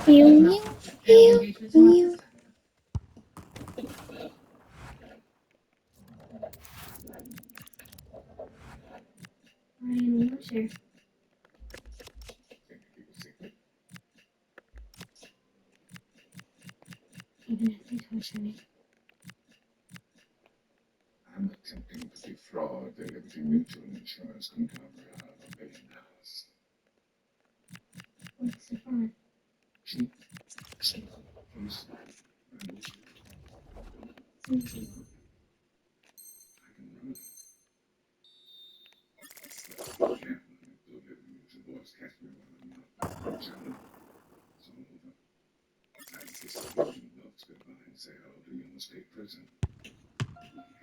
Meow, meow, meow, meow. Ryan, what's your... Even if they touch me. I'm attempting to defraud the Liberty Mutual Insurance conglomerate out of $1 billion. What's the fun? Cheap, please, Thank you. I can run it. Careful, the Liberty Mutual boys catch me when I'm not chilling. It's all over. I kiss the Liberty bucks goodbye and say I'll do you in the state prison. You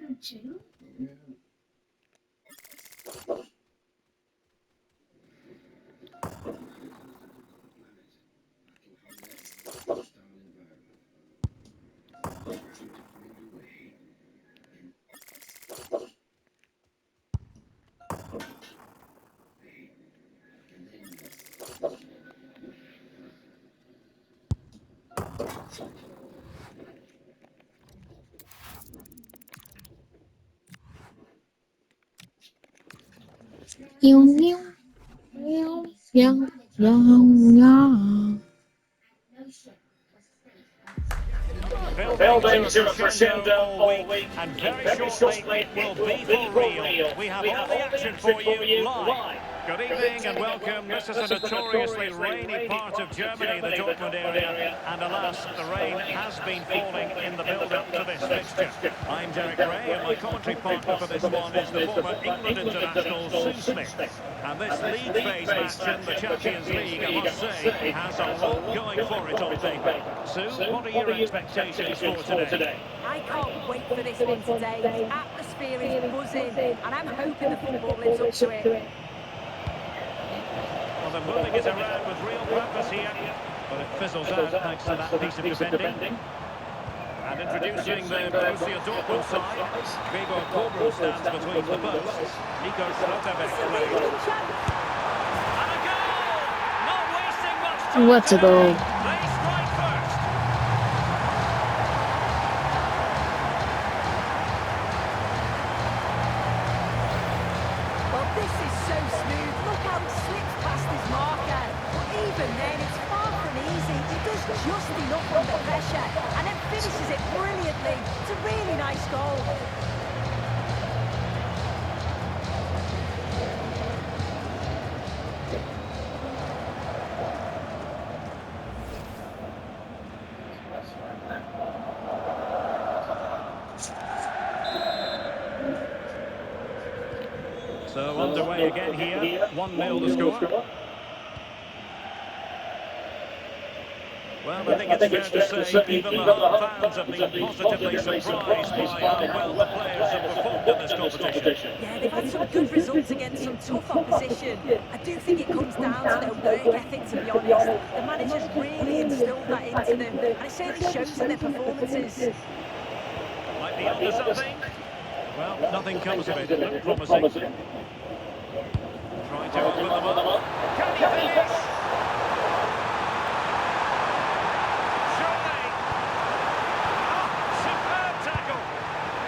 go to jail? Oh, yeah. Meow, meow, meow, meow, meow, meow. Building to a crescendo all week, and very shortly it will be for real. We have all the action for you live. Good evening and welcome. This is a notoriously rainy part of Germany, the Dortmund area, and alas, the rain has been falling in the build-up to this fixture. I'm Derek Ray, and my commentary partner for this one is the former England international Sue Smith. And this league phase match in the Champions League, I must say, has a lot going for it on paper. Sue, what are your expectations for today? I can't wait for this one today. The atmosphere is buzzing, and I'm hoping the football lives up to it. Well, they're moving it around with real purpose here, but it fizzles out thanks to that piece of defending. And introducing the Borussia Dortmund side, Gregor Kobel stands between the posts. Nico Schlotterbeck plays. And a goal! Not wasting much time. What a goal. They strike first. Well, this is so smooth. Look how it slips past his marker. But even then, it's far from easy. He does just enough under pressure and then finishes it brilliantly. It's a really nice goal. So underway again here, 1-0 the score. Well, I think it's fair to say even the home fans have been positively surprised by how well the players have performed in this competition. Yeah, they've had some good results against some tough opposition. I do think it comes down to their work ethic, to be honest. The managers really instilled that into them, and it certainly shows in their performances. Might be onto something. Well, nothing comes of it. It looked promising. Trying to open them up. Can he finish? Surely. Oh, superb tackle.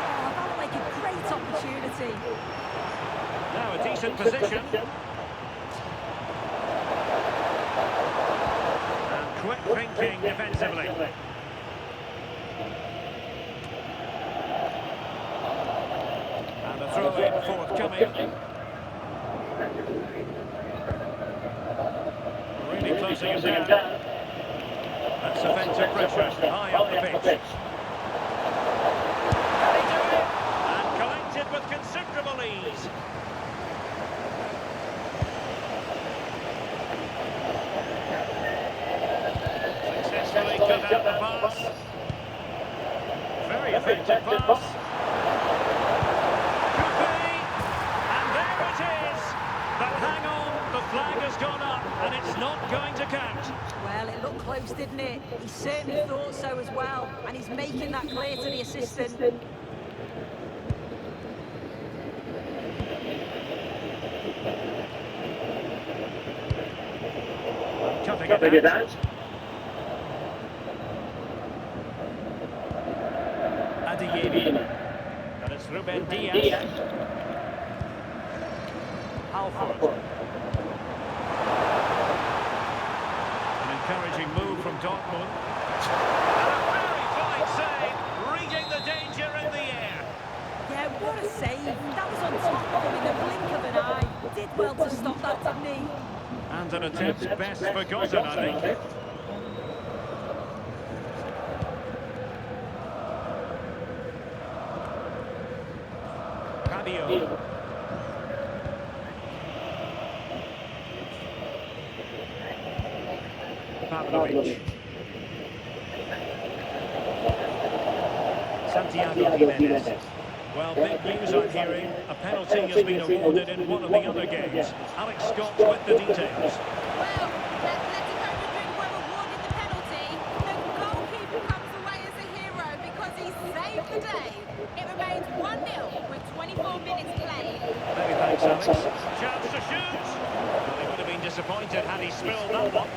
Oh, that looked like a great opportunity. Now a decent position. And quick thinking defensively. throw-in forthcoming. Really closing him down. That's offensive pressure, high up the pitch. Can he do it? And collected with considerable ease. Successfully cut out the pass. Very effective pass. Could be. And there it is. But hang on, the flag has gone up and it's not going to count. Well, it looked close, didn't it? He certainly thought so as well, and he's making that clear to the assistant. Cutting it out. Adeyemi. And it's Ruben Diaz. Halford. An encouraging move from Dortmund. And a very fine save, reading the danger in the air. Yeah, what a save. That was on top of him in the blink of an eye. Did well to stop that, didn't he? And an attempt best forgotten, I think. Rabiot. Pavlovic. Santiago Jimenez. Well, big news I'm hearing. A penalty has been awarded in one of the other games. Alex Scott with the details. Well, Atletico Madrid were awarded the penalty. The goalkeeper comes away as a hero because he saved the day. It remains 1-0 with 24 minutes played. Many thanks, Alex. Chance to shoot. Well, he would have been disappointed had he spilled that one.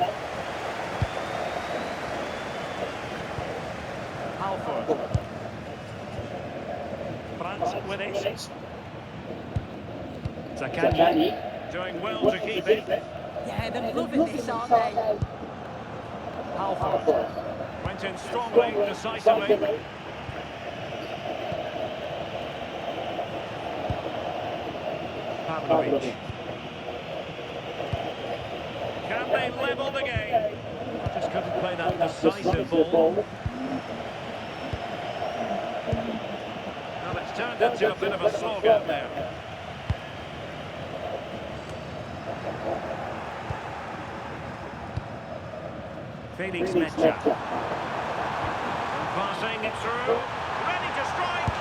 Halford. France with it. Zaccagni doing well to keep it. Yeah, they're loving this, aren't they? Halford went in strongly, decisively. Pavlovic. Can they level the game? Just couldn't play that decisive ball. Well, it's turned into a bit of a slog out there. Felix Metsä. And passing it through. Ready to strike.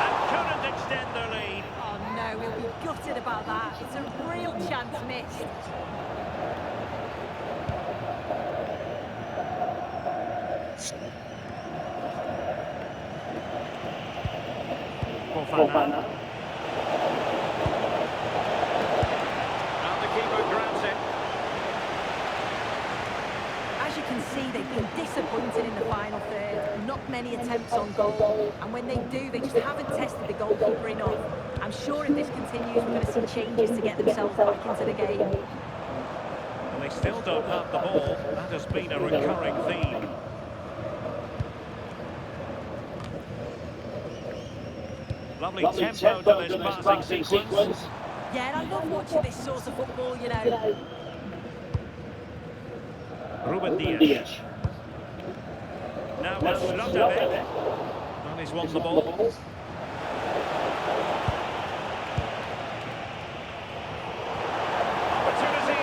And couldn't extend their lead. Oh no, he'll be gutted about that. It's a real chance missed. Fofana. And the keeper grabs it. As you can see, they've been disappointed in the final third. Not many attempts on goal. And when they do, they just haven't tested the goalkeeper enough. I'm sure if this continues, we're going to see changes to get themselves back into the game. And they still don't have the ball. That has been a recurring theme. Lovely tempo to this passing sequence. Yeah, and I love watching this sort of football, you know. Ruben Diaz. Now with Slotterbeck. And he's won the ball. Opportunity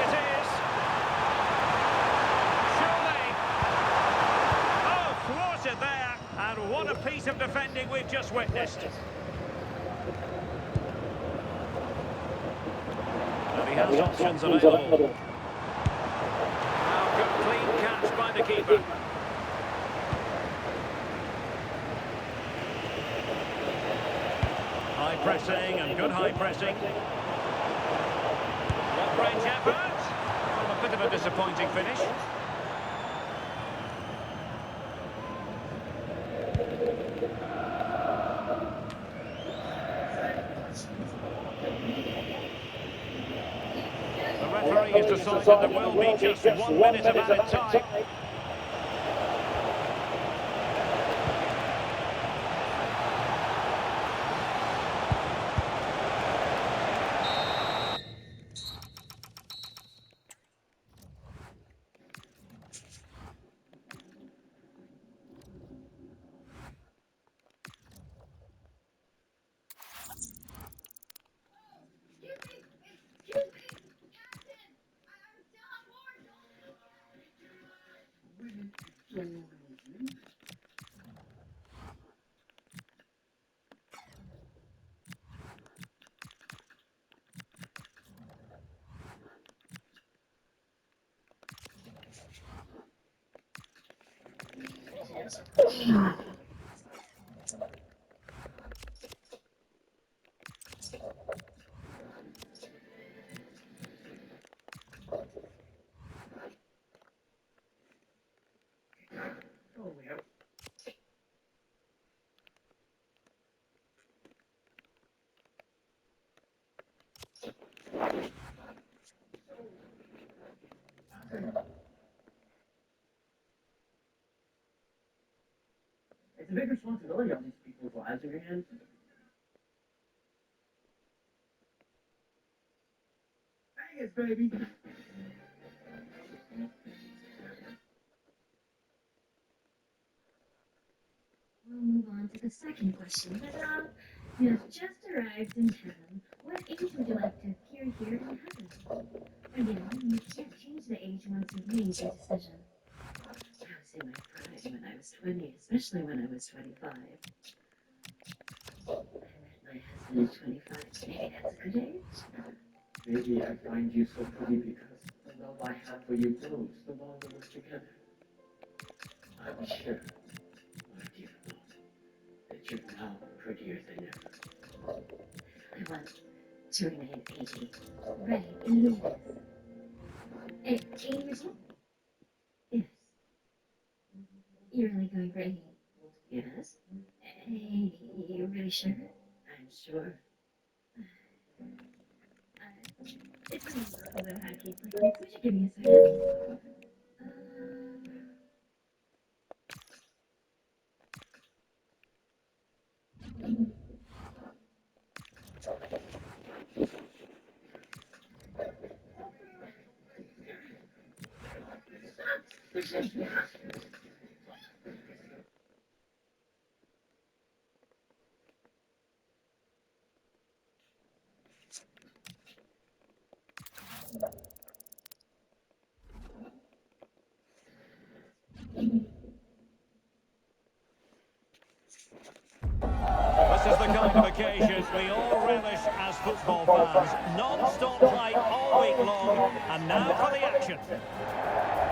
it is. Surely. Oh, thwarted there. And what a piece of defending we've just witnessed. And he has options available. Now good clean catch by the keeper. High pressing and good high pressing. Long range effort. Well, a bit of a disappointing finish. The referee has decided there will be just 1 minute of added time. Oh, yeah. It's a big responsibility on these people's lives in your hands. Bang it, baby. We'll move on to the second question. Madame, you have just arrived in heaven. What age would you like to appear here in heaven? Again, you can't change the age once you've made your decision. I was in my prime when I was 20, especially when I was 25. I met my husband at 25. Maybe that's a good age. Maybe I find you so pretty because the love I have for you grows the longer we're together. I'm sure, my dear love, that you're now prettier than ever. I want to remain 80. Right, and you is. 80 years old? Yes. You're really going for 80? Yes. Hey, you're really sure? I'm sure. It's a little bit hard to keep like this. Would you give me a second? This is the kind of occasion we all relish as football fans. Non-stop play all week long, and now for the action.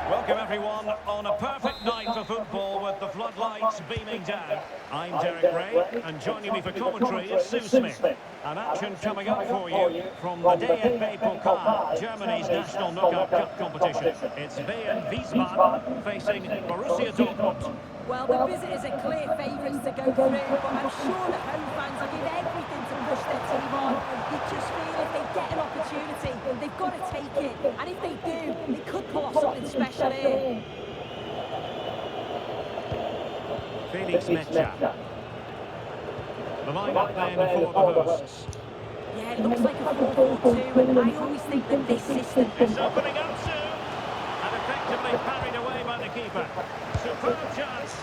Welcome everyone on a perfect night for football with the floodlights beaming down. I'm Derek Ray, and joining me for commentary is Sue Smith. An action coming up for you from the DFB Pokal, Germany's national knockout cup competition. It's Wien Wiesbaden facing Borussia Dortmund. Well, the visitors are clear favourites to go through, but I'm sure the home fans will give everything to push their team on. You just feel if they get an opportunity, they've got to take it. And if they do, they could pull off something special here. Felix Metscher. The line-up then for the hosts. Yeah, it looks like a 4-4-2, and I always think that this system... It's opening up soon, and effectively parried away by the keeper. Superb chance.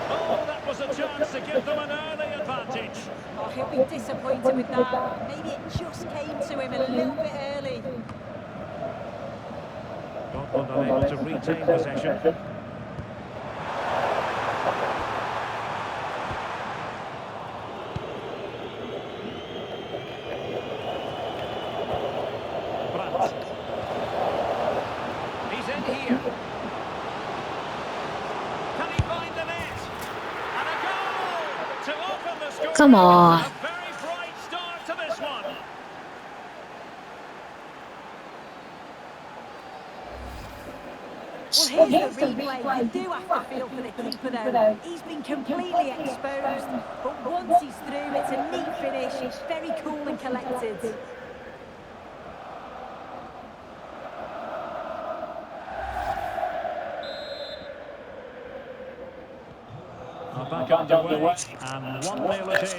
Oh, that was a chance to give them an early advantage. Oh, he'll be disappointed with that. Maybe it just came to him a little bit early. Dortmund unable to retain possession. Brandt. He's in here. Can he find the net? And a goal to open the score. Come on. A very bright start to this one. Well, here's the replay. You do have to feel for the keeper, though. He's been completely exposed. But once he's through, it's a neat finish. It's very cool and collected. Back underway, and 1-0 it is.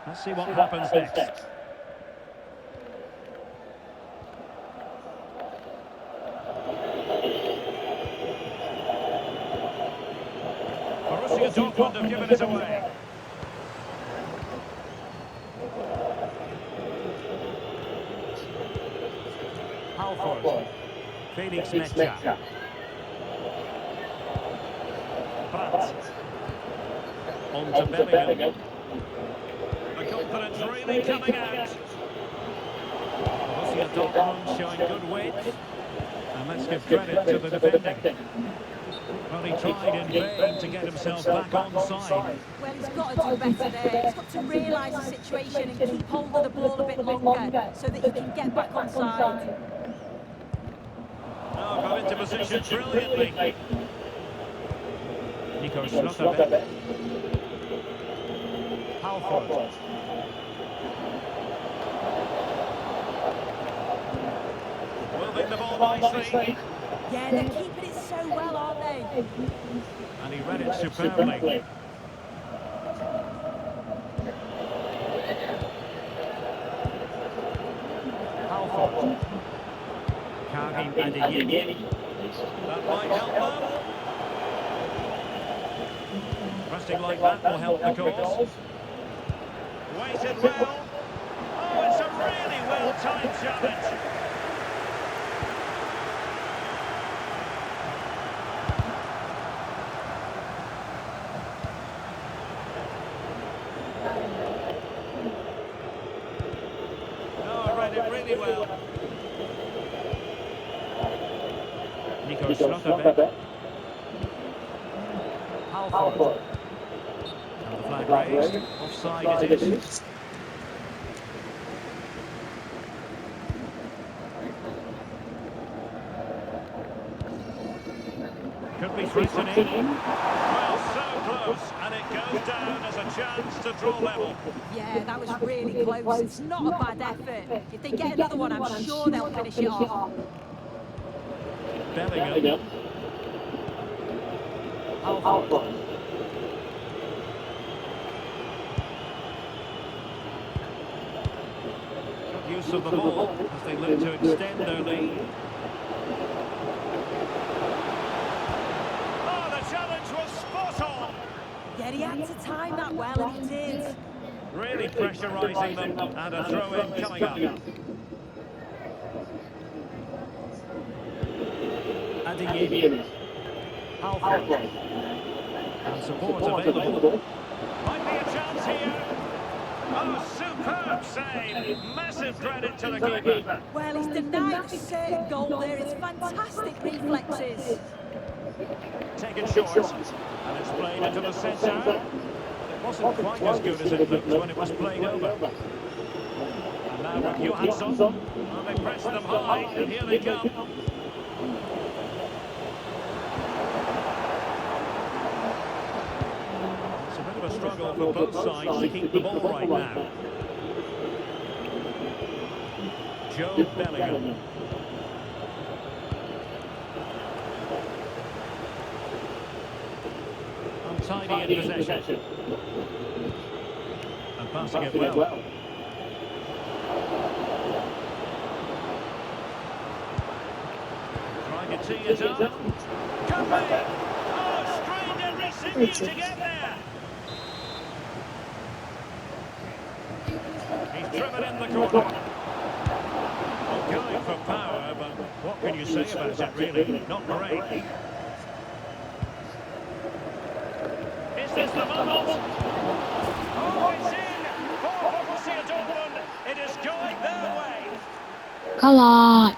Let's see what happens next. Borussia Dortmund have given it away. Halford. Felix Metscher. Brandt. On to Bellingham. The confidence really coming out. Borussia Dortmund showing good width. And let's give credit to the defending. Well, he tried in vain to get himself back onside. Well, he's got to do better there. He's got to realise the situation and keep hold of the ball a bit longer so that he can get back on side. Oh, got into position brilliantly. Nico Schlotterbeck. Halford. Moving the ball nicely. Yeah, they're keeping it so well, aren't they? And he read it superbly. Halford. Karim Adeyemi. That might help them. Resting like that will help the cause. Waited well. Oh, it's a really well-timed challenge. Oh, read it really well. Nico Schlotterbeck. Halford. And the flag raised. Offside it is. Could be threatening. Well, so close, and it goes down as a chance to draw level. Yeah, that was really close. It's not a bad effort. If they get another one, I'm sure they'll finish it off. Bellingham. Halford. Good use of the ball as they look to extend their lead. Oh, the challenge was spot on. Yeah, he had to time that well, and he did. Really pressurising them, and a throw-in coming up. Adeyemi. Halford. And support available. Might be a chance here. Oh, superb save. Massive credit to the keeper. Well, he's denied a certain goal there. It's fantastic reflexes. Taken short. And it's played into the centre. It wasn't quite as good as it looked when it was played over. And now with Johansson. Well, they press them high, and here they come. It's a bit of a struggle for both sides to keep the ball right now. Joe Bellingham. Untidy in possession. And passing it well. Trying to tee it up. Could be. Oh, strained every sinew to get there. He's driven in the corner. Well, going for power, but what can you say about it, really? Not great. Is this the moment? Oh, it's in! For Borussia Dortmund, it is going their way. Kalah.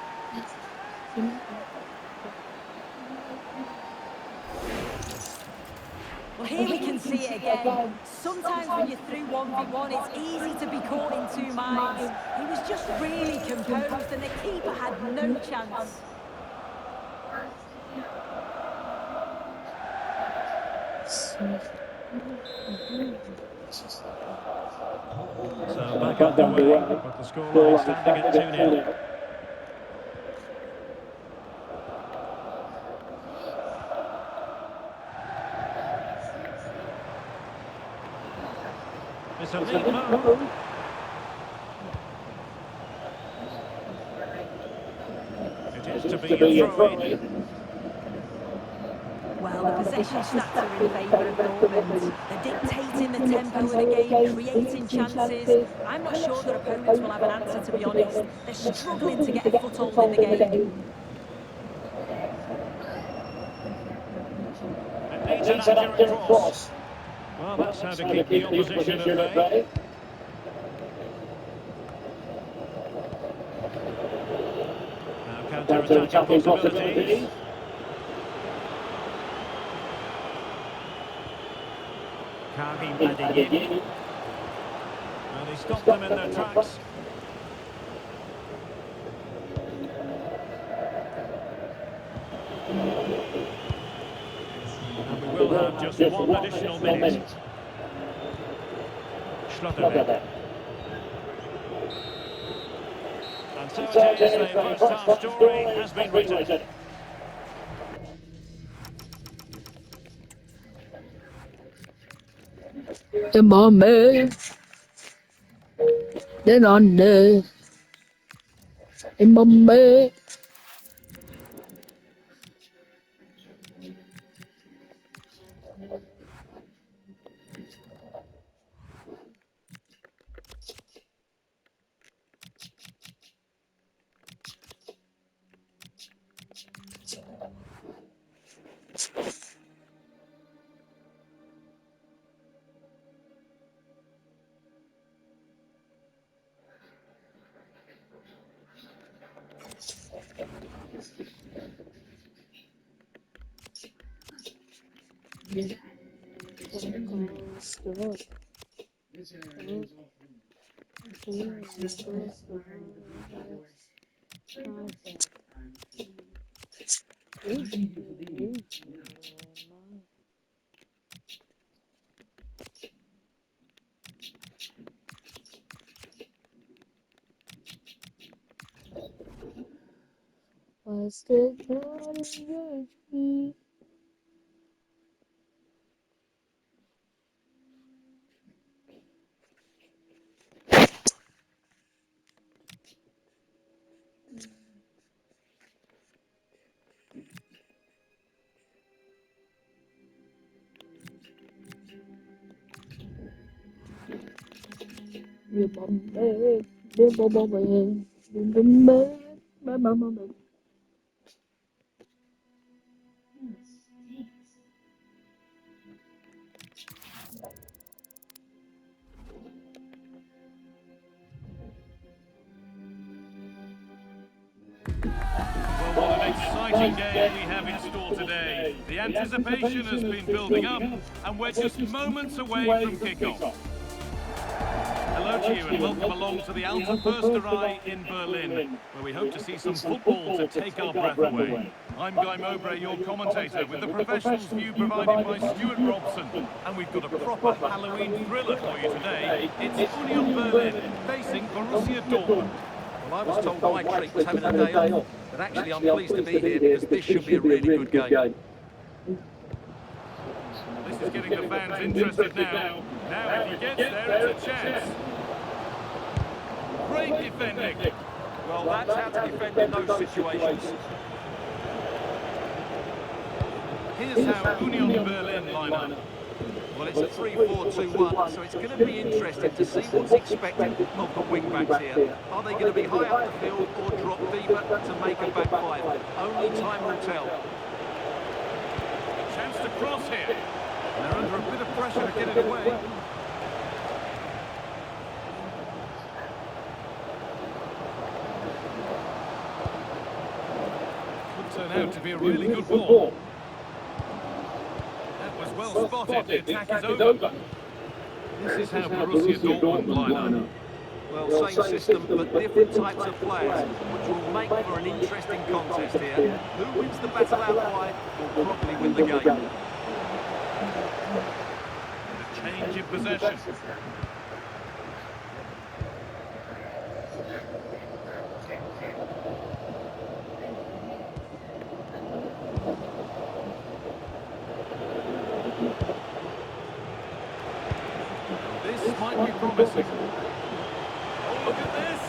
Well, here we can see it again. Sometimes when you're through 1v1, it's easy to be caught in two minds. He was just really composed, and the keeper had no chance. So back underway, but the scoreline standing at 2-0. It's a neat move. It is to be a throw-in. Well, the possession stats are in favour of Dortmund. They're dictating the tempo of the game, creating chances. I'm not sure their opponents will have an answer, to be honest. They're struggling to get a foothold in the game. It needs an accurate cross. Well, that's how to keep the opposition at bay. Now counter-attacking possibilities. Karim Adeyemi. And he stopped them in their tracks. And we will have just one additional minute. Schlotterbeck. And so it is, the first half story has been written. The moment. Then on the moment. Was the Well, what an exciting game we have in store today. The anticipation has been building up, and we're just moments away from kickoff. Hello to you and welcome along to the Alta Försterei in Berlin, where we hope to see some football to take our breath away. I'm Guy Mowbray, your commentator, with the professionals view provided by Stuart Robson. And we've got a proper Halloween thriller for you today. It's Union Berlin facing Borussia Dortmund. Well, I was told my treat was having a day off, but actually I'm pleased to be here because this should be a really good game. This is getting the fans interested now. Now if he gets there, it's a chance. Great defending. Well, that's how to defend in those situations. Here's how Union Berlin line up. Well, it's a 3-4-2-1, so it's going to be interesting to see what's expected of the wing-backs here. Are they going to be high up the field or drop deeper to make a back five? Only time will tell. Chance to cross here. They're under a bit of pressure to get it away. Could turn out to be a really good ball. Well spotted, the attack is over. This is how Borussia Dortmund line up. Well, same system, but different types of players, which will make for an interesting contest here. Who wins the battle out wide will probably win the game. A change in possession. This might be promising. Oh, look at this!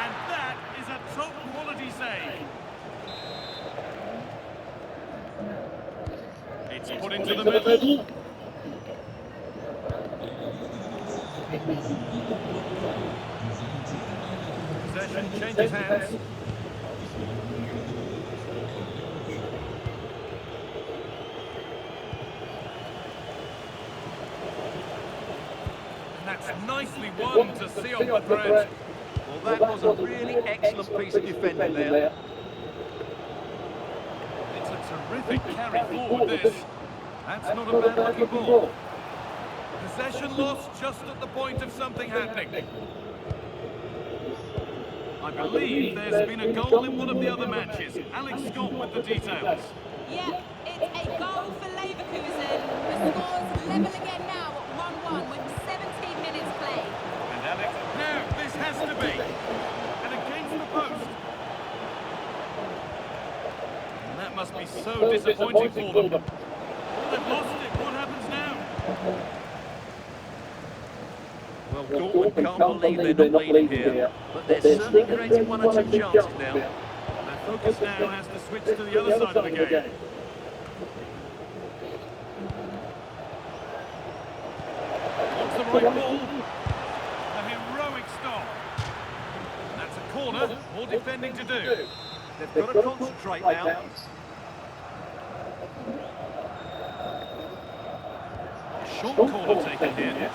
And that is a top quality save. It's put into the middle. Possession changes hands. That's nicely won to see off the thread. Well, that was a really excellent piece of defending there. It's a terrific carry forward, this. That's not a bad-looking ball. Possession lost just at the point of something happening. I believe there's been a goal in one of the other matches. Alex Scott with the details. Yep, it's a goal for Leverkusen. The score's level again now at 1-1 with 17 minutes played. And Alex, now this has to be. And against the post. And that must be so disappointing for them. Oh, they've lost it. What happens now? Well, Dortmund can't believe they're not leading here, but they're certainly creating one or two chances now. Their focus now has to switch to the other side of the game. What's the right ball? A heroic stop. And that's a corner. More defending to do. They've got to concentrate now. Short corner taken here.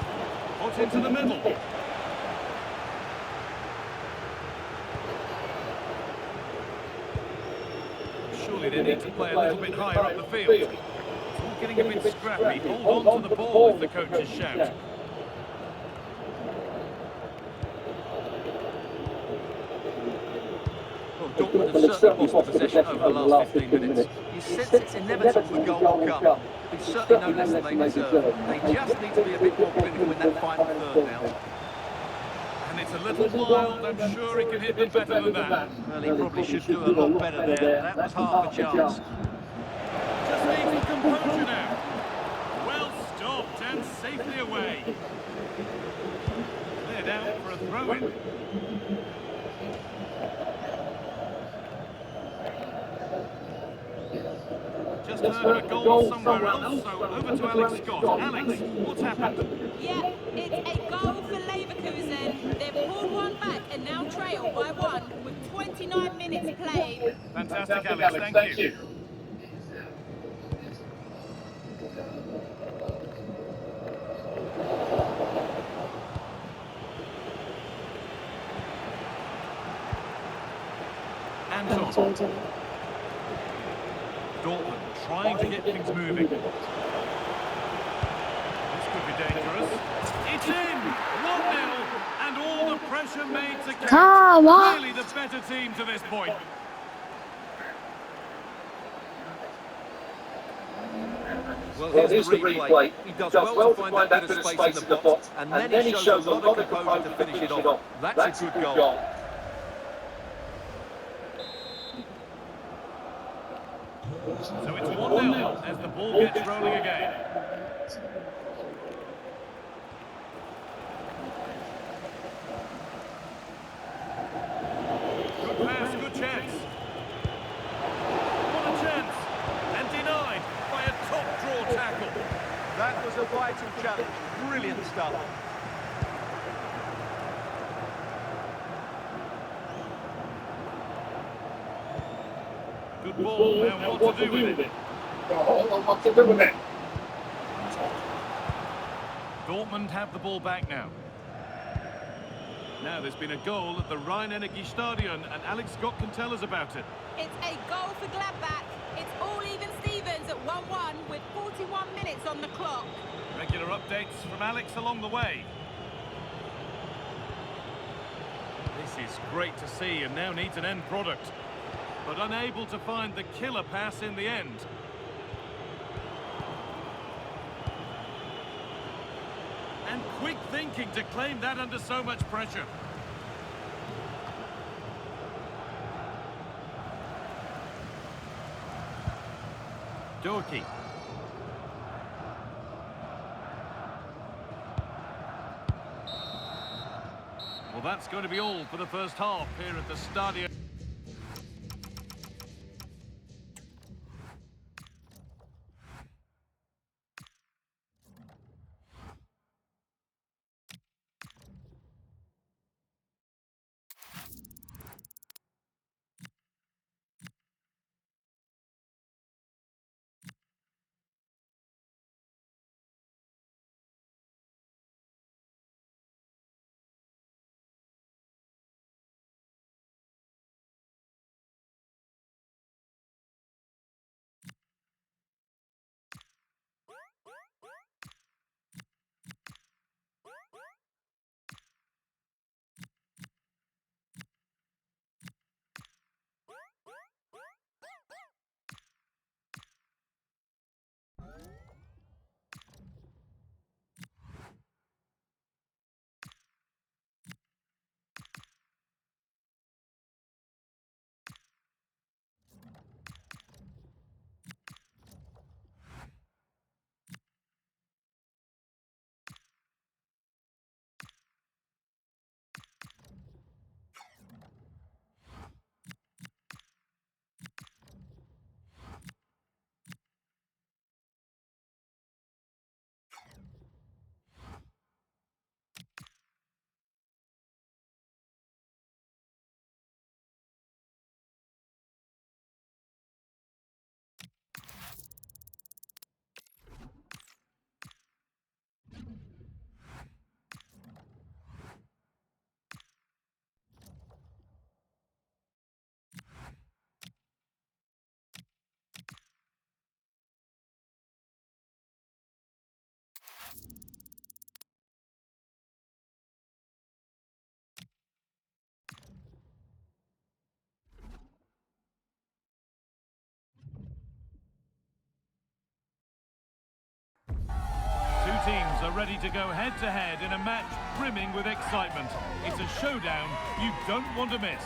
Put into the middle. Surely they need to play a little bit higher up the field. It's all getting a bit scrappy. Hold on to the ball is the coach's shout. Well, Dortmund have certainly lost possession over the last 15 minutes. You sense it's inevitable the goal will come. It's certainly no less than they deserve. They just need to be a bit more clinical in that final third now. And it's a little wild. I'm sure he can hit them better than that. Well, he probably should do a lot better there. That was half a chance. Just needs some composure now. Well stopped and safely away. Cleared out for a throw-in. Just heard a goal somewhere else, so over to Alex Scott. Alex, what's happened? Yeah, it's a goal for Leverkusen. They've pulled one back and now trail by 1 with 29 minutes played. Fantastic, Alex. Thank you. Anton. Dortmund trying to get things moving. This could be dangerous. It's in! 1-0, and all the pressure made to count. Come on. Really the better team to this point. Well, here's the replay. He does well to find that bit of space in the box, and then he shows a lot of composure to finish it off. That's a good goal. So it's 1-0 as the ball gets rolling again. Good pass, good chance. What a chance! And denied by a top draw tackle. That was a vital challenge. Brilliant stuff. Good ball, now what to do with it? What to do with it? Dortmund have the ball back now. Now there's been a goal at the Rhein-Energie-Stadion and Alex Scott can tell us about it. It's a goal for Gladbach. It's all even Stevens at 1-1 with 41 minutes on the clock. Regular updates from Alex along the way. This is great to see and now needs an end product. But unable to find the killer pass in the end. And quick thinking to claim that under so much pressure. Dorky. Well, that's going to be all for the first half here at the Stadion. ready to go head-to-head in a match brimming with excitement. It's a showdown you don't want to miss.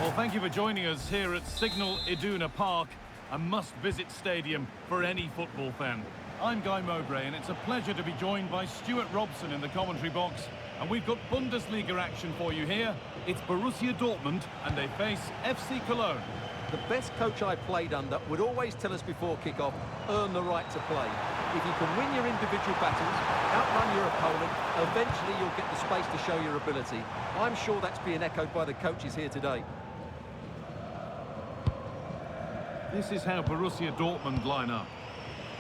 Well, thank you for joining us here at Signal Iduna Park, a must-visit stadium for any football fan. I'm Guy Mowbray, and it's a pleasure to be joined by Stuart Robson in the commentary box. And we've got Bundesliga action for you here. It's Borussia Dortmund, and they face FC Cologne. The best coach I played under would always tell us before kick-off, earn the right to play. If you can win your individual battles, outrun your opponent, eventually you'll get the space to show your ability. I'm sure that's being echoed by the coaches here today. This is how Borussia Dortmund line up.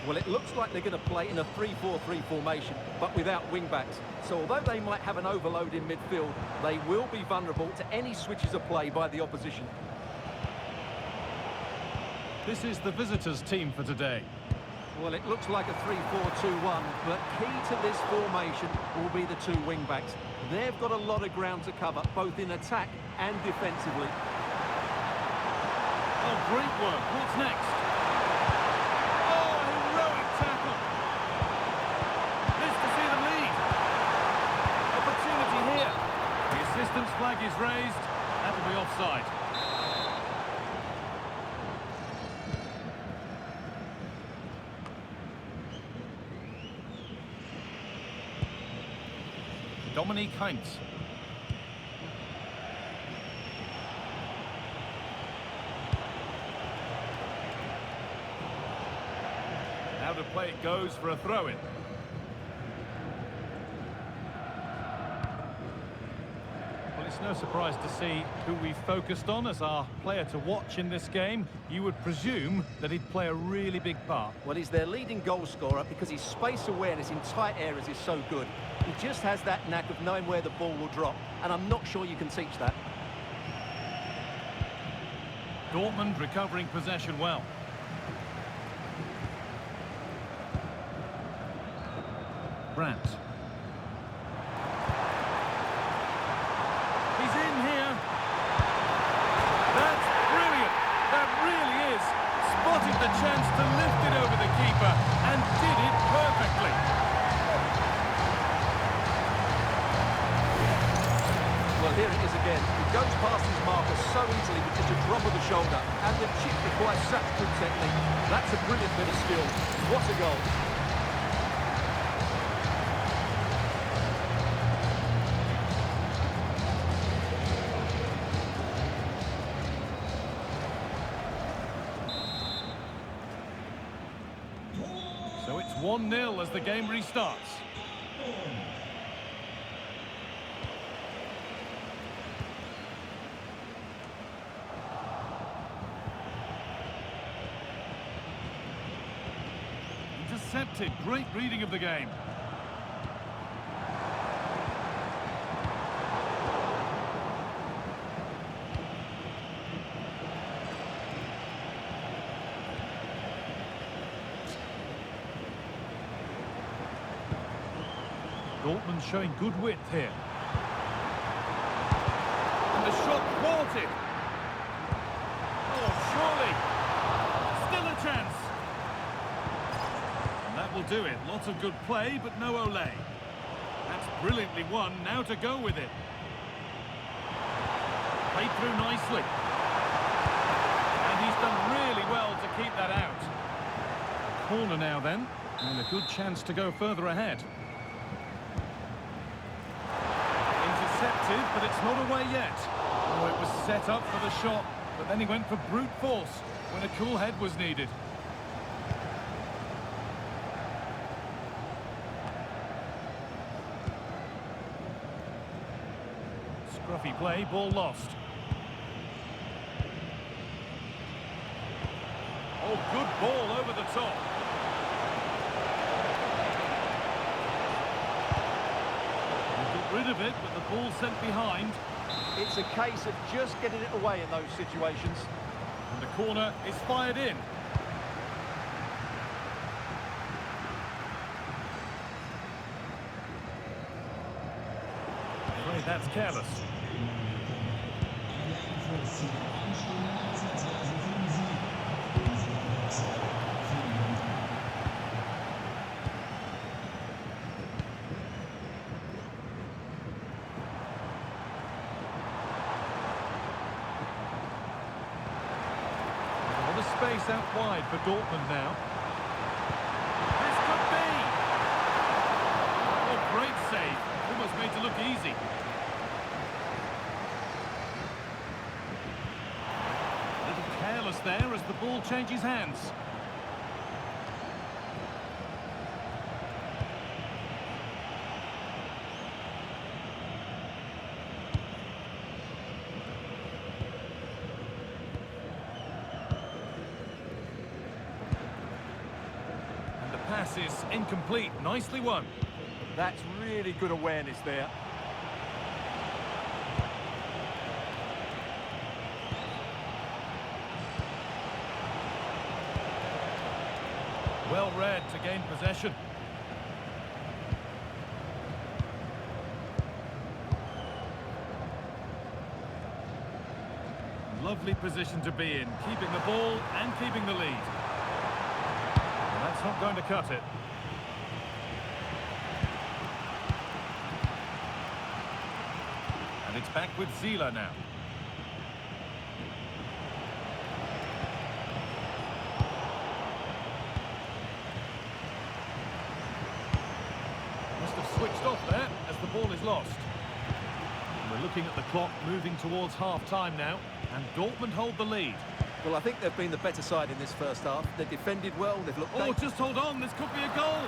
Well, it looks like they're going to play in a 3-4-3 formation, but without wing-backs. So although they might have an overload in midfield, they will be vulnerable to any switches of play by the opposition. This is the visitors' team for today. Well, it looks like a 3-4-2-1, but key to this formation will be the two wing-backs. They've got a lot of ground to cover, both in attack and defensively. Oh, great work. What's next? Oh, heroic tackle. This to see them lead. Opportunity here. The assistant's flag is raised. That'll be offside. Dominique Heinz. Out of play it goes for a throw-in. Well, it's no surprise to see who we focused on as our player to watch in this game. You would presume that he'd play a really big part. Well, he's their leading goal scorer because his space awareness in tight areas is so good. He just has that knack of knowing where the ball will drop, and I'm not sure you can teach that. Dortmund recovering possession well. Brandt. He's in here. That's brilliant. That really is. Spotted the chance to lift it over the keeper and did it perfectly. Well, here it is again. He goes past his marker so easily with just a drop of the shoulder, and the chip requires such good technique. That's a brilliant bit of skill. What a goal. So it's 1-0 as the game restarts. Intercepted. Great reading of the game. Dortmund showing good width here. And the shot thwarted. Oh, surely. Still a chance. And that will do it. Lots of good play, but no Olé. That's brilliantly won. Now to go with it. Played through nicely. And he's done really well to keep that out. Corner now then. And a good chance to go further ahead. Intercepted, but it's not away yet. Oh, it was set up for the shot, but then he went for brute force when a cool head was needed. Scruffy play, ball lost. Oh, good ball over the top. Rid of it, but the ball sent behind. It's a case of just getting it away in those situations. And the corner is fired in. I'm afraid that's careless. space out wide for Dortmund now. This could be! Oh, great save. Almost made to look easy. A little careless there as the ball changes hands. Pass is incomplete. Nicely won. That's really good awareness there. Well read to gain possession. Lovely position to be in, keeping the ball and keeping the lead. That's not going to cut it. And it's back with Zila now. Must have switched off there as the ball is lost. And we're looking at the clock moving towards half-time now, and Dortmund hold the lead. Well, I think they've been the better side in this first half. They've defended well, they've looked... Oh, just hold on, this could be a goal!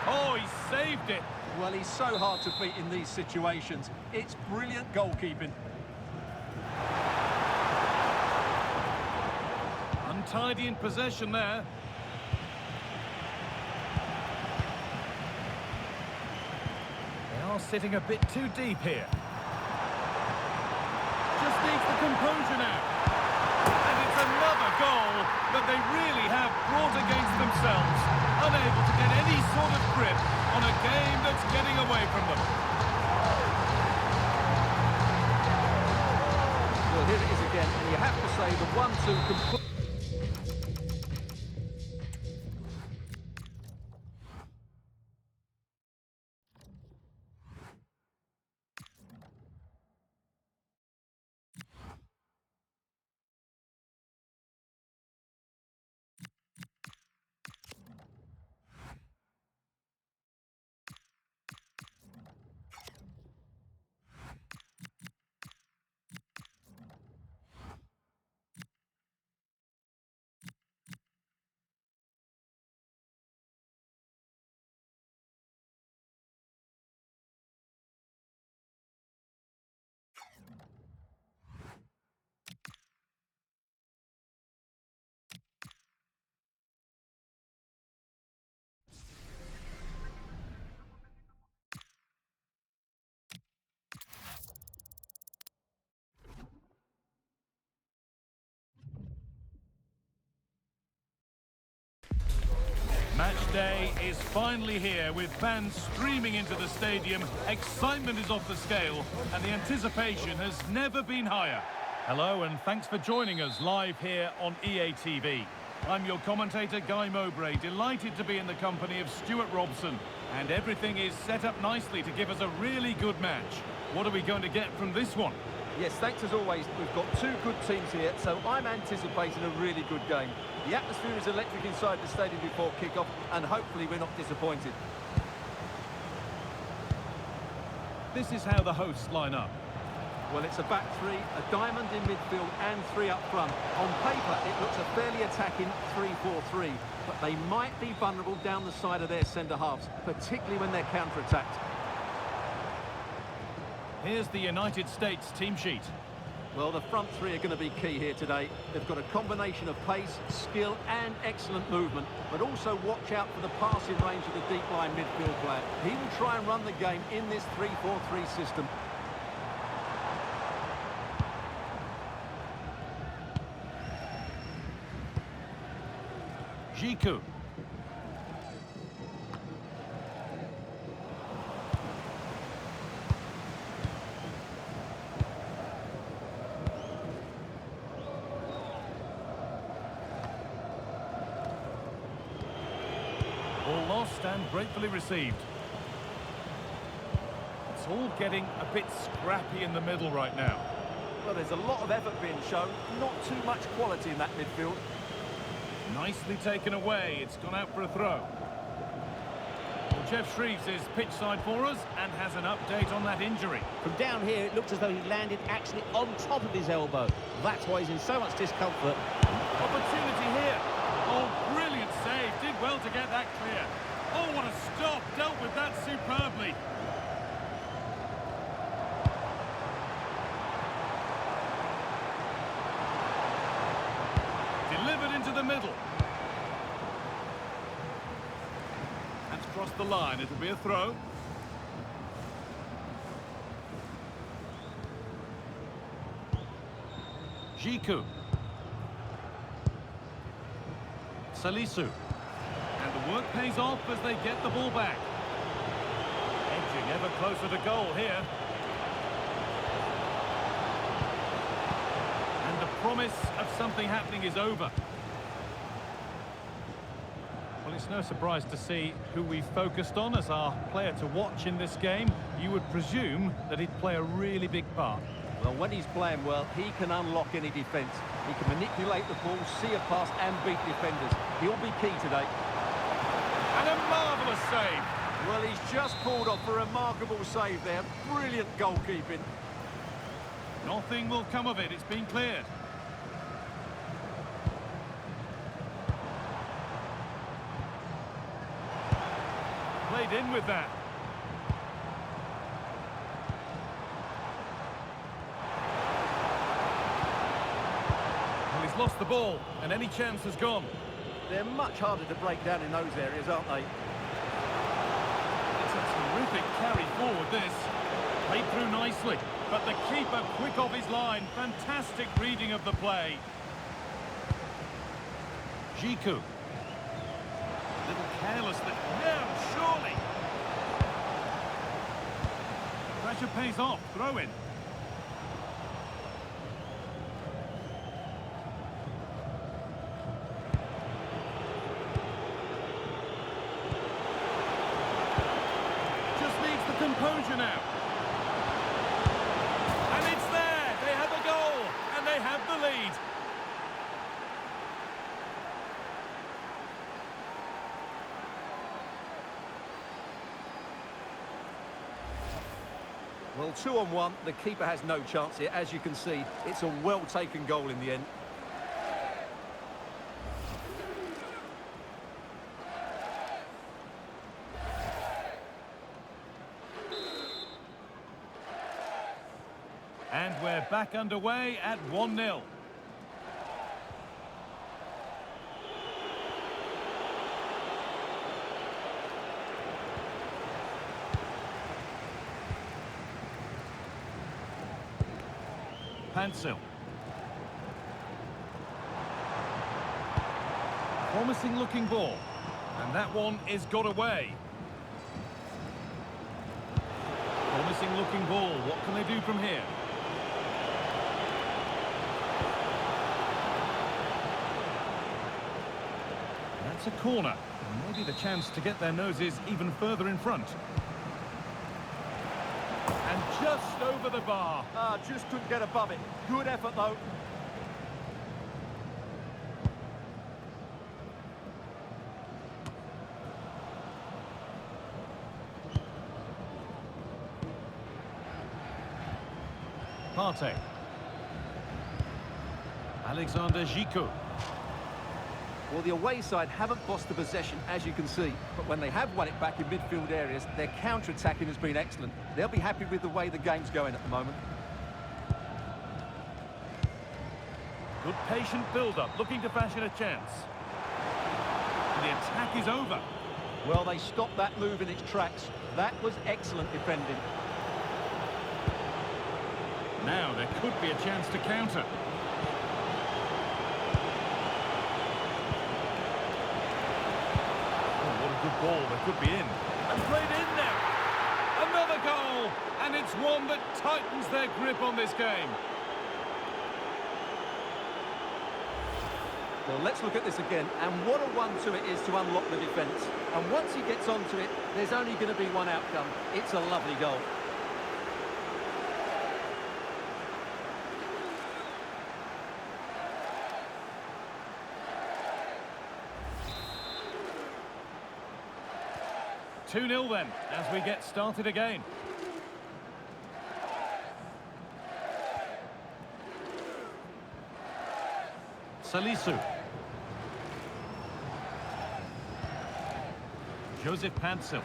Oh, he saved it! Well, he's so hard to beat in these situations. It's brilliant goalkeeping. Untidy in possession there. They are sitting a bit too deep here. Just needs the composure now. And it's another goal that they really have brought against themselves, unable to get any sort of grip on a game that's getting away from them. Well, here it is again, and you have to say the 1-2 complete. Match day is finally here with fans streaming into the stadium. Excitement is off the scale and the anticipation has never been higher. Hello and thanks for joining us live here on EA TV. I'm your commentator Guy Mowbray, delighted to be in the company of Stuart Robson. And everything is set up nicely to give us a really good match. What are we going to get from this one? Yes, thanks as always. We've got two good teams here, so I'm anticipating a really good game. The atmosphere is electric inside the stadium before kick-off, and hopefully we're not disappointed. This is how the hosts line up. Well, it's a back three, a diamond in midfield and three up front. On paper, it looks a fairly attacking 3-4-3, but they might be vulnerable down the side of their centre-halves, particularly when they're counter-attacked. Here's the United States team sheet. Well, the front three are going to be key here today. They've got a combination of pace, skill and excellent movement, but also watch out for the passing range of the deep line midfield player. He will try and run the game in this 3-4-3 system. Gikou. Ball lost and gratefully received. It's all getting a bit scrappy in the middle right now. Well, there's a lot of effort being shown, not too much quality in that midfield. Nicely taken away. It's gone out for a throw. Well, Jeff Shreves is pitch side for us and has an update on that injury. From down here, it looked as though he landed actually on top of his elbow. That's why he's in so much discomfort. Opportunity here. Oh, brilliant save. Did well to get that clear. Oh, what a stop. Dealt with that superbly. Delivered into the middle. That's crossed the line. It'll be a throw. Jiku. Salisu. And the work pays off as they get the ball back. Edging ever closer to goal here. And the promise of something happening is over. Well, it's no surprise to see who we focused on as our player to watch in this game. You would presume that he'd play a really big part. Well, when he's playing well, he can unlock any defence. He can manipulate the ball, see a pass and beat defenders. He'll be key today. And a marvellous save. Well, he's just pulled off a remarkable save there. Brilliant goalkeeping. Nothing will come of it. It's been cleared. Played in with that. Well, he's lost the ball, and any chance has gone. They're much harder to break down in those areas, aren't they? It's a terrific carry forward, this. Played through nicely, but the keeper quick off his line. Fantastic reading of the play. Jiku. Little careless that... No, surely! Pressure pays off. Throw in. Just needs the composure now. And it's there! They have a goal! And they have the lead. Well, 2-on-1, the keeper has no chance here. As you can see, it's a well-taken goal in the end. And we're back underway at 1-0. Pansil. Promising looking ball. And that one is got away. Promising looking ball. What can they do from here? That's a corner. And maybe the chance to get their noses even further in front. And just over the bar. Just couldn't get above it. Good effort, though. Partey. Alexander Jiku. Well, the away side haven't lost the possession, as you can see. But when they have won it back in midfield areas, their counter-attacking has been excellent. They'll be happy with the way the game's going at the moment. Good patient build-up, looking to fashion a chance. The attack is over. Well, they stopped that move in its tracks. That was excellent defending. Now there could be a chance to counter. Good ball, that could be in. And played in now. Another goal, and it's one that tightens their grip on this game. Well, let's look at this again. And what a one-two it is to unlock the defence. And once he gets onto it, there's only going to be one outcome. It's a lovely goal. 2-0 then, as we get started again. Salisu. Joseph Pansel.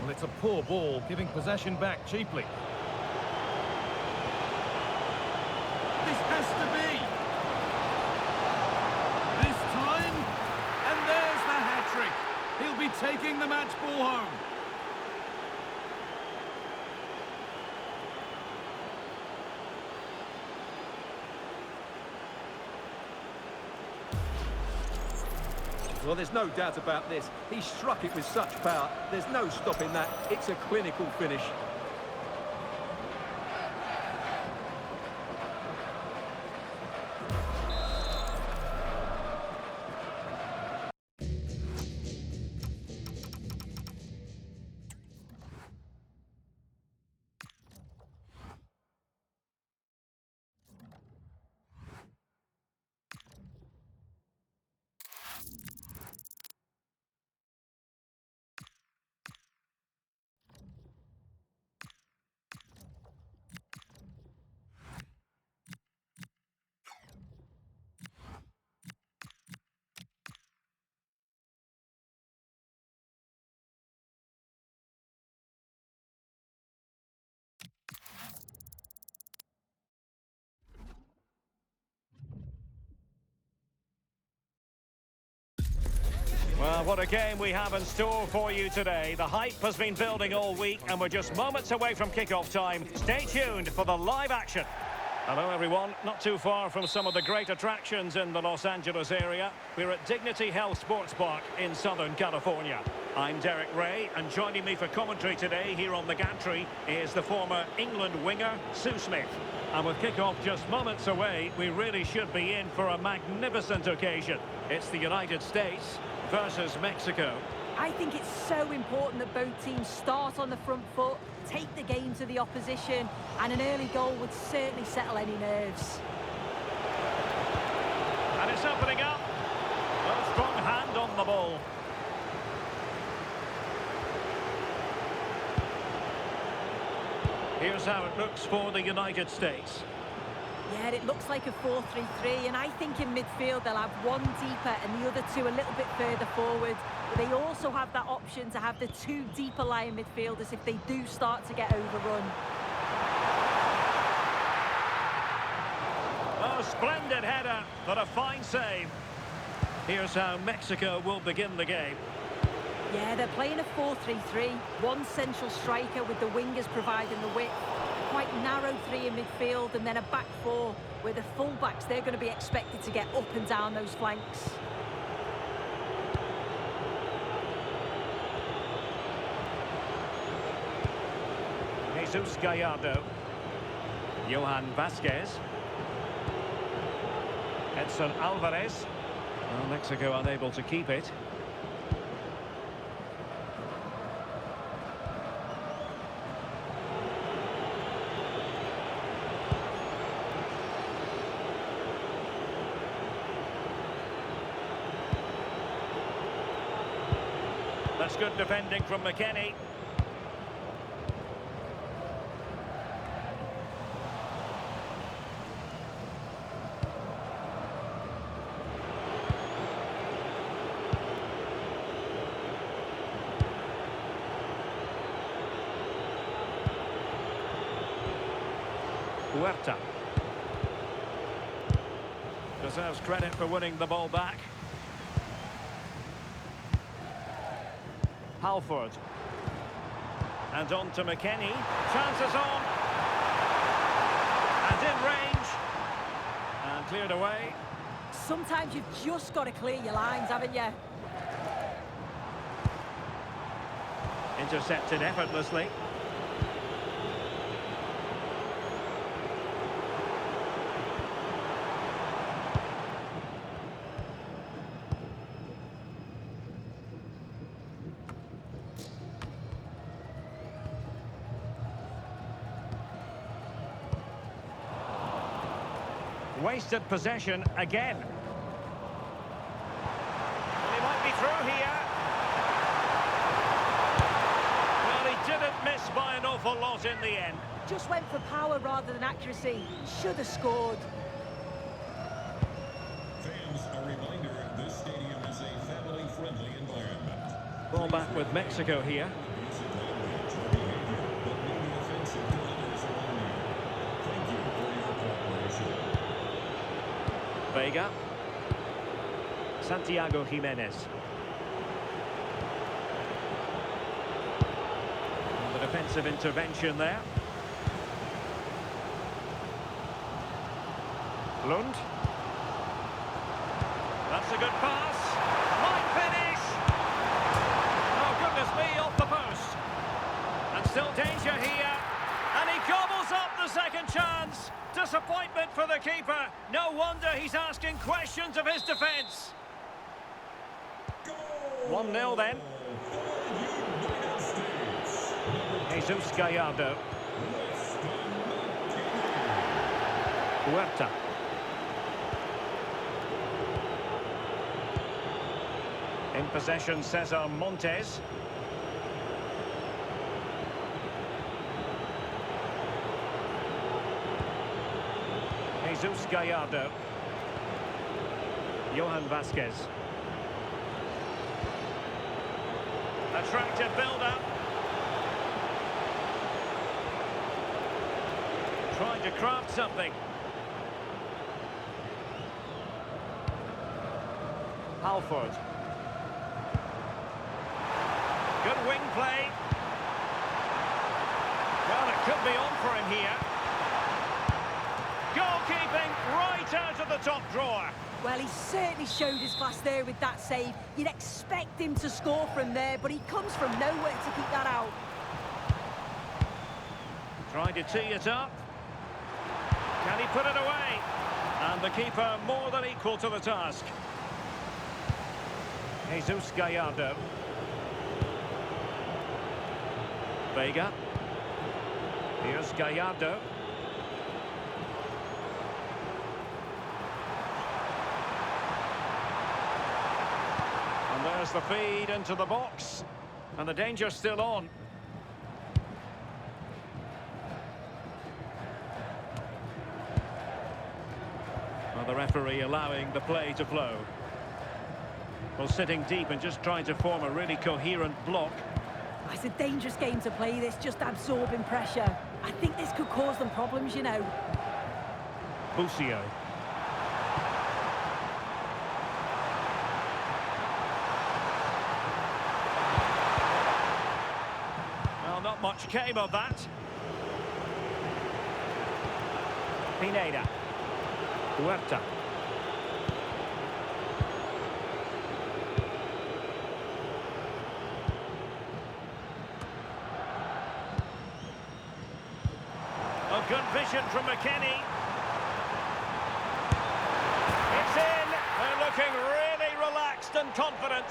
Well, it's a poor ball, giving possession back cheaply. This has to be. This time, and there's the hat-trick. He'll be taking the match ball home. Well, there's no doubt about this. He struck it with such power. There's no stopping that. It's a clinical finish. Well, what a game we have in store for you today. The hype has been building all week and we're just moments away from kick-off time. Stay tuned for the live action. Hello everyone, not too far from some of the great attractions in the Los Angeles area. We're at Dignity Health Sports Park in Southern California. I'm Derek Ray, and joining me for commentary today here on the gantry is the former England winger, Sue Smith. And with kick-off just moments away, we really should be in for a magnificent occasion. It's the United States versus Mexico. I think it's so important that both teams start on the front foot, take the game to the opposition, and an early goal would certainly settle any nerves. And it's opening up. A strong hand on the ball. Here's how it looks for the United States. Yeah, it looks like a 4-3-3, and I think in midfield they'll have one deeper and the other two a little bit further forward. But they also have that option to have the two deeper lying midfielders if they do start to get overrun. Oh, splendid header, but a fine save. Here's how Mexico will begin the game. Yeah, they're playing a 4-3-3, one central striker with the wingers providing the width. Quite narrow three in midfield, and then a back four where the full-backs, they're going to be expected to get up and down those flanks. Jesus Gallardo. Johan Vasquez. Edson Alvarez. Well, Mexico unable to keep it. That's good defending from McKennie. Huerta. Deserves credit for winning the ball back. Halford. And on to McKennie. Chances on. And in range. And cleared away. Sometimes you've just got to clear your lines, haven't you? Intercepted effortlessly. wasted possession again. Well, he might be through here. Well, he didn't miss by an awful lot in the end. Just went for power rather than accuracy. Should have scored. Fans, a reminder, this stadium is a family-friendly environment. Ball back with Mexico here. Abusive language or behavior that may be offensive to others around you. Thank you for your cooperation. Vega. Santiago Jimenez. And the defensive intervention there. Lund. That's a good pass. Might finish. Oh, goodness me, off the post. And still danger here. And he gobbles up the second chance. Disappointment for the keeper. No wonder he's asking questions of his defence. 1-0 then. Jesus Gallardo. Huerta. In possession, Cesar Montes. Jesus Gallardo. Johan Vasquez. Attractive build-up. Trying to craft something. Halford. Good wing play. Well, it could be on for him here. Goalkeeping right out of the top drawer. Well, he certainly showed his class there with that save. You'd expect him to score from there, but he comes from nowhere to keep that out. Trying to tee it up. Can he put it away? And the keeper more than equal to the task. Jesus Gallardo. Vega. Here's Gallardo. And there's the feed into the box. And the danger's still on. Well, the referee allowing the play to flow. Well, sitting deep and just trying to form a really coherent block. It's a dangerous game to play this, just absorbing pressure. I think this could cause them problems, you know. Busio. Well, not much came of that. Pineda. Huerta. Good vision from McKennie. It's in. They're looking really relaxed and confident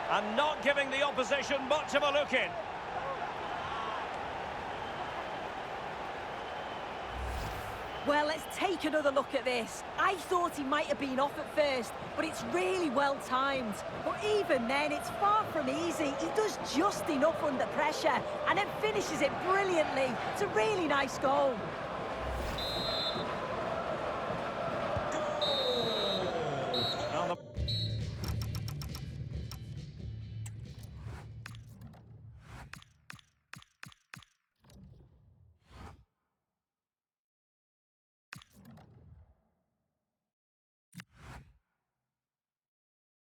and not giving the opposition much of a look in. Well, let's take another look at this. I thought he might have been off at first, but it's really well timed. But even then, it's far from easy. He does just enough under pressure and then finishes it brilliantly. It's a really nice goal.